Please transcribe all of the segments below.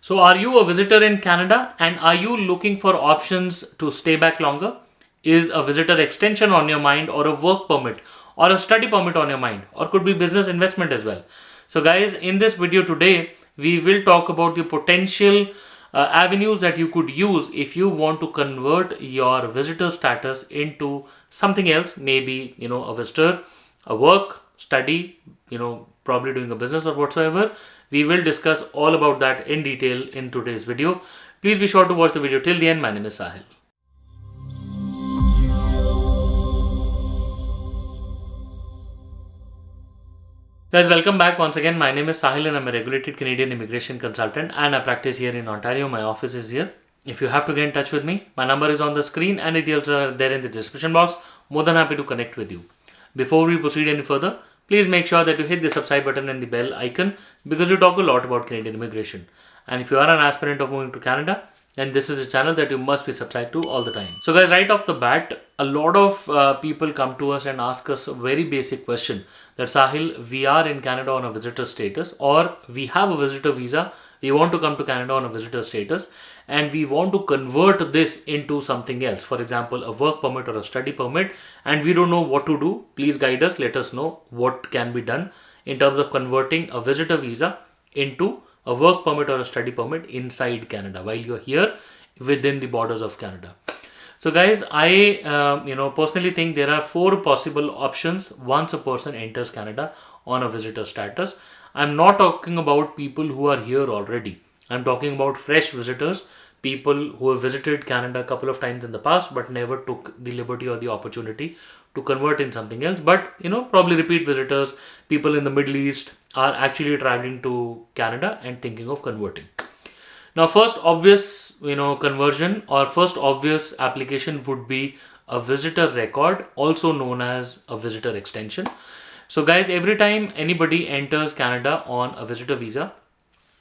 So are you a visitor in Canada and are you looking for options to stay back longer? Is a visitor extension on your mind, or a work permit or a study permit on your mind, or could be business investment as well? So guys, in this video today, we will talk about the potential avenues that you could use if you want to convert your visitor status into something else, maybe, a visitor, a work, study, probably doing a business or whatsoever. We will discuss all about that in detail in today's video. Please be sure to watch the video till the end. My name is Sahil. Guys, welcome back once again. My name is Sahil and I'm a regulated Canadian immigration consultant and I practice here in Ontario. My office is here. If you have to get in touch with me, my number is on the screen and details are there in the description box. More than happy to connect with you. Before we proceed any further, please make sure that you hit the subscribe button and the bell icon, because we talk a lot about Canadian immigration. And if you are an aspirant of moving to Canada, then this is a channel that you must be subscribed to all the time. So guys, right off the bat, a lot of people come to us and ask us a very basic question that Sahil, we are in Canada on a visitor status, or we have a visitor visa, we want to come to Canada on a visitor status, and we want to convert this into something else, for example a work permit or a study permit, and we don't know what to do. Please guide us, let us know what can be done in terms of converting a visitor visa into a work permit or a study permit inside Canada while you're here within the borders of Canada. So guys, I personally think there are 4 possible options once a person enters Canada on a visitor status. I'm not talking about people who are here already. I'm talking about fresh visitors, people who have visited Canada a couple of times in the past but never took the liberty or the opportunity to convert in something else. But probably repeat visitors, people in the Middle East are actually traveling to Canada and thinking of converting. Now, first obvious conversion or first obvious application would be a visitor record, also known as a visitor extension. So guys, every time anybody enters Canada on a visitor visa,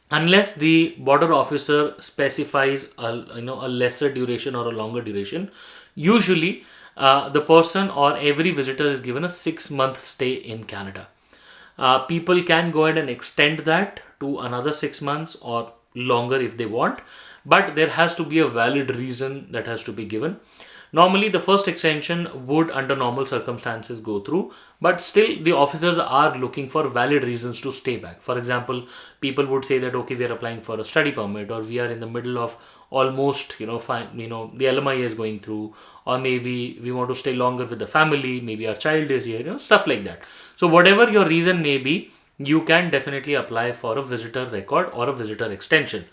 unless the border officer specifies a lesser duration or a longer duration, usually the person or every visitor is given a 6-month stay in Canada. People can go ahead and extend that to another 6 months or longer if they want, but there has to be a valid reason that has to be given. Normally the first extension would under normal circumstances go through, but still the officers are looking for valid reasons to stay back. For example, people would say that okay, we are applying for a study permit, or we are in the middle of almost the LMIA is going through, or maybe we want to stay longer with the family, maybe our child is here, stuff like that. So whatever your reason may be, you can definitely apply for a visitor record or a visitor extension.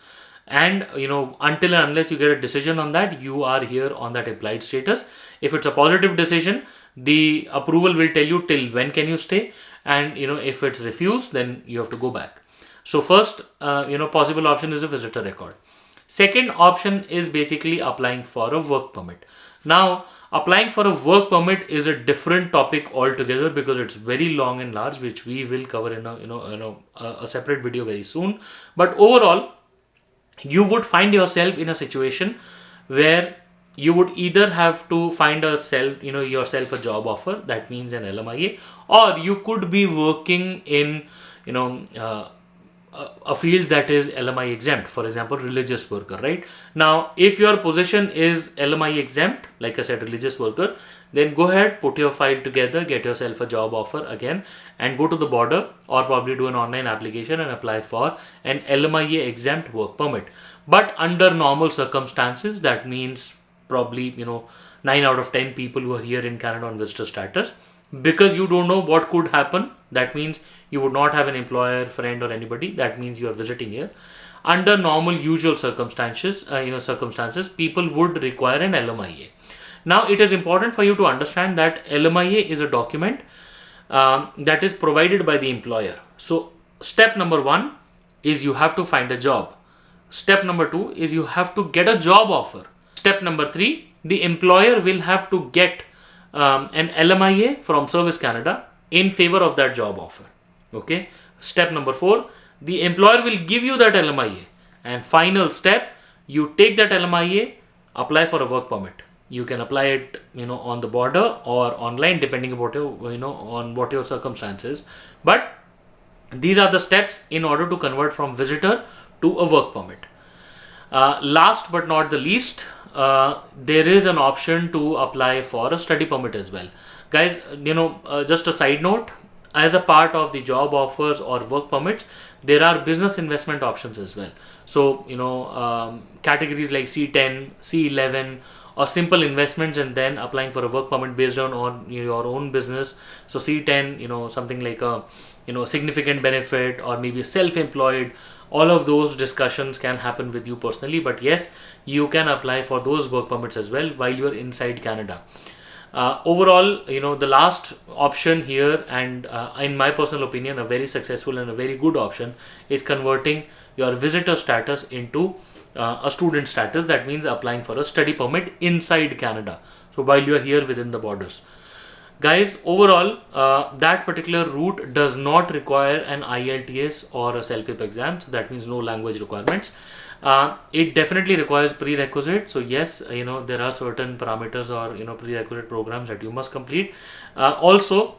And until and unless you get a decision on that, you are here on that applied status. If it's a positive decision, the approval will tell you till when can you stay, and if it's refused, then you have to go back. So first possible option is a visitor record. Second option is basically applying for a work permit. Now, applying for a work permit is a different topic altogether, because it's very long and large, which we will cover in a separate video very soon. But overall, you would find yourself in a situation where you would either have to find yourself a job offer, that means an LMIA, or you could be working in a field that is LMI exempt, for example religious worker, right? Now if your position is LMI exempt, like I said, religious worker, then go ahead, put your file together, get yourself a job offer again, and go to the border or probably do an online application and apply for an LMIA exempt work permit. But under normal circumstances, that means probably 9 out of 10 people who are here in Canada on visitor status, because you don't know what could happen, that means you would not have an employer, friend or anybody, that means you are visiting here. Under normal usual circumstances, people would require an LMIA. Now it is important for you to understand that LMIA is a document that is provided by the employer. So step number 1 is you have to find a job. Step number 2 is you have to get a job offer. Step number 3, the employer will have to get an LMIA from Service Canada in favor of that job offer. Okay. Step number 4, the employer will give you that LMIA. And final step, you take that LMIA, apply for a work permit. You can apply it, on the border or online, depending about on what your circumstances. But these are the steps in order to convert from visitor to a work permit. Last but not the least, there is an option to apply for a study permit as well. Guys, just a side note, as a part of the job offers or work permits, there are business investment options as well. So, categories like C10, C11, or simple investments, and then applying for a work permit based on your own business. So C10, something like a significant benefit, or maybe self-employed. All of those discussions can happen with you personally, but yes, you can apply for those work permits as well while you are inside Canada. Overall, the last option here, and in my personal opinion, a very successful and a very good option, is converting your visitor status into a student status. That means applying for a study permit inside Canada. So while you are here within the borders. Guys, overall, that particular route does not require an IELTS or a CELPIP exam. So that means no language requirements. It definitely requires prerequisite. So yes, there are certain parameters or prerequisite programs that you must complete. Also,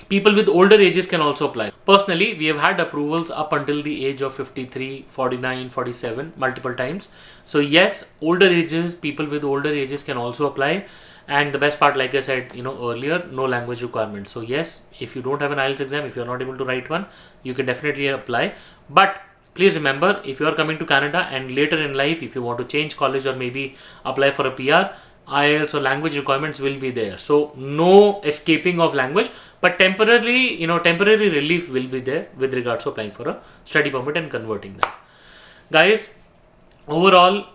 people with older ages can also apply. Personally, we have had approvals up until the age of 53, 49, 47 multiple times. So yes, people with older ages can also apply. And the best part, like I said, earlier, no language requirement. So yes, if you don't have an IELTS exam, if you're not able to write one, you can definitely apply. But please remember, if you are coming to Canada and later in life, if you want to change college or maybe apply for a PR, IELTS or language requirements will be there. So no escaping of language, but temporary relief will be there with regards to applying for a study permit and converting that. Guys, overall,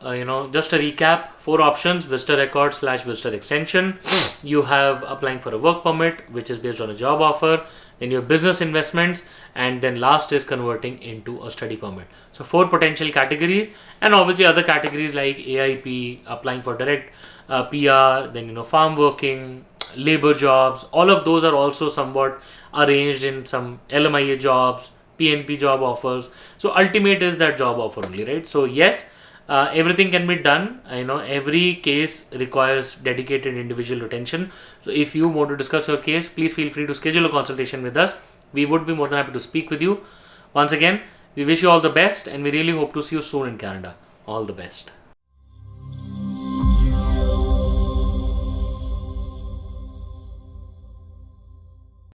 just a recap: 4 options: visitor record / visitor extension. You have applying for a work permit, which is based on a job offer. Then your business investments, and then last is converting into a study permit. So 4 potential categories, and obviously other categories like AIP, applying for direct PR, then farm working, labor jobs. All of those are also somewhat arranged in some LMIA jobs, PNP job offers. So ultimate is that job offer only, right? So yes, everything can be done. Every case requires dedicated individual attention. So if you want to discuss your case, please feel free to schedule a consultation with us. We would be more than happy to speak with you. Once again, we wish you all the best, and we really hope to see you soon in Canada. All the best.